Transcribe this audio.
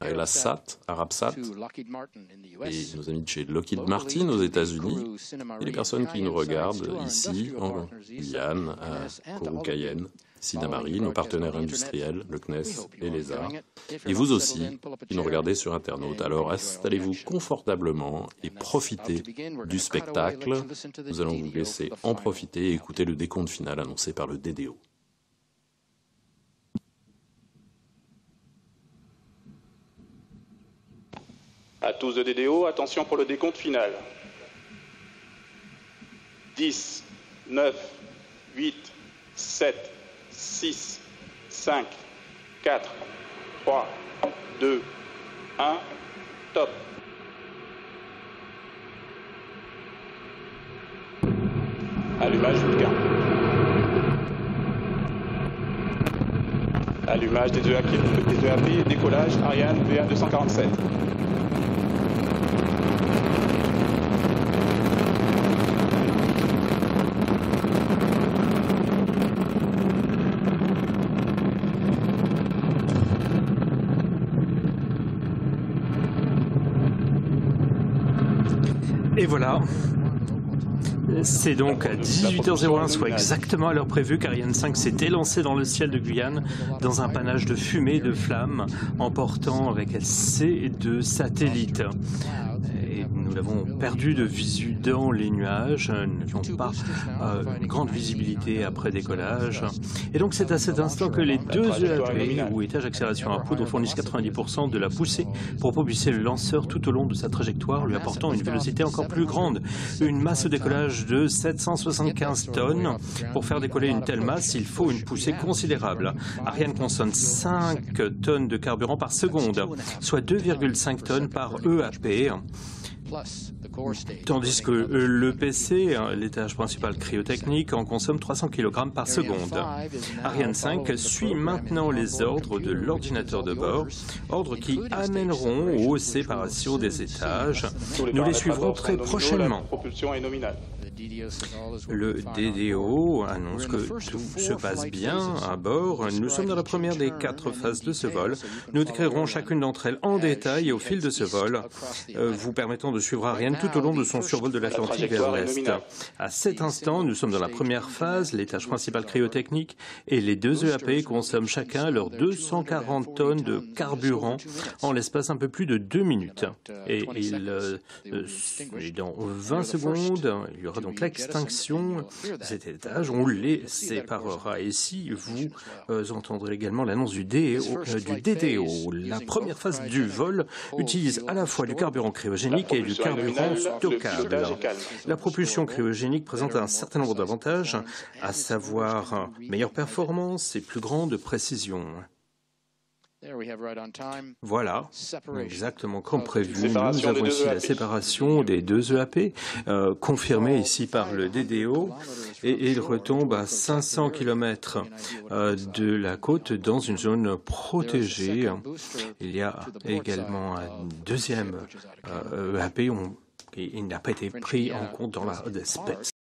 Arabsat et nos amis de chez Lockheed Martin aux États-Unis, et les personnes qui nous regardent ici en Guyane, à Kourou-Cayenne, Sinamari, nos partenaires industriels, le CNES et l'ESA, et vous aussi qui nous regardez sur Internaute. Alors installez-vous confortablement et profitez du spectacle. Nous allons vous laisser en profiter et écouter le décompte final annoncé par le DDO. À tous de DDO, attention pour le décompte final. 10, 9, 8, 7, 6, 5, 4, 3, 2, 1, top. Allumage Vulcain. Allumage des EAP et décollage Ariane VA247. Et voilà, c'est donc à 18h01, soit exactement à l'heure prévue, qu'Ariane 5 s'est élancée dans le ciel de Guyane dans un panache de fumée et de flammes, emportant avec elle ses 2 satellites. Et nous l'avons perdu de visu dans les nuages, nous n'avions pas une grande visibilité après décollage. Et donc c'est à cet instant que les 2 EAP, ou étage accélération à poudre, fournissent 90% de la poussée pour propulser le lanceur tout au long de sa trajectoire, lui apportant une vélocité encore plus grande. Une masse au décollage de 775 tonnes. Pour faire décoller une telle masse, il faut une poussée considérable. Ariane consomme 5 tonnes de carburant par seconde, soit 2,5 tonnes par EAP. Tandis que l'EPC, l'étage principal cryotechnique, en consomme 300 kg par seconde. Ariane 5 suit maintenant les ordres de l'ordinateur de bord, ordres qui amèneront aux séparations des étages. Nous les suivrons très prochainement. Le DDO annonce que tout se passe bien à bord. Nous sommes dans la première des 4 phases de ce vol. Nous décrirons chacune d'entre elles en détail au fil de ce vol, vous permettant de suivre Ariane tout au long de son survol de l'Atlantique vers l'Est. À cet instant, nous sommes dans la première phase, l'étage principal cryotechnique, et les 2 EAP consomment chacun leurs 240 tonnes de carburant en l'espace un peu plus de 2 minutes. Et dans 20 secondes, il y aura donc l'extinction de cet étage, on les séparera. Et si vous entendrez également l'annonce du DDO, la première phase du vol utilise à la fois du carburant cryogénique et du carburant stockable. La propulsion cryogénique présente un certain nombre d'avantages, à savoir meilleure performance et plus grande précision. Voilà, exactement comme prévu. Nous avons ici la séparation des 2 EAP, confirmée ici par le DDO, et il retombe à 500 km de la côte dans une zone protégée. Il y a également un deuxième EAP, il n'a pas été pris en compte dans la espèce.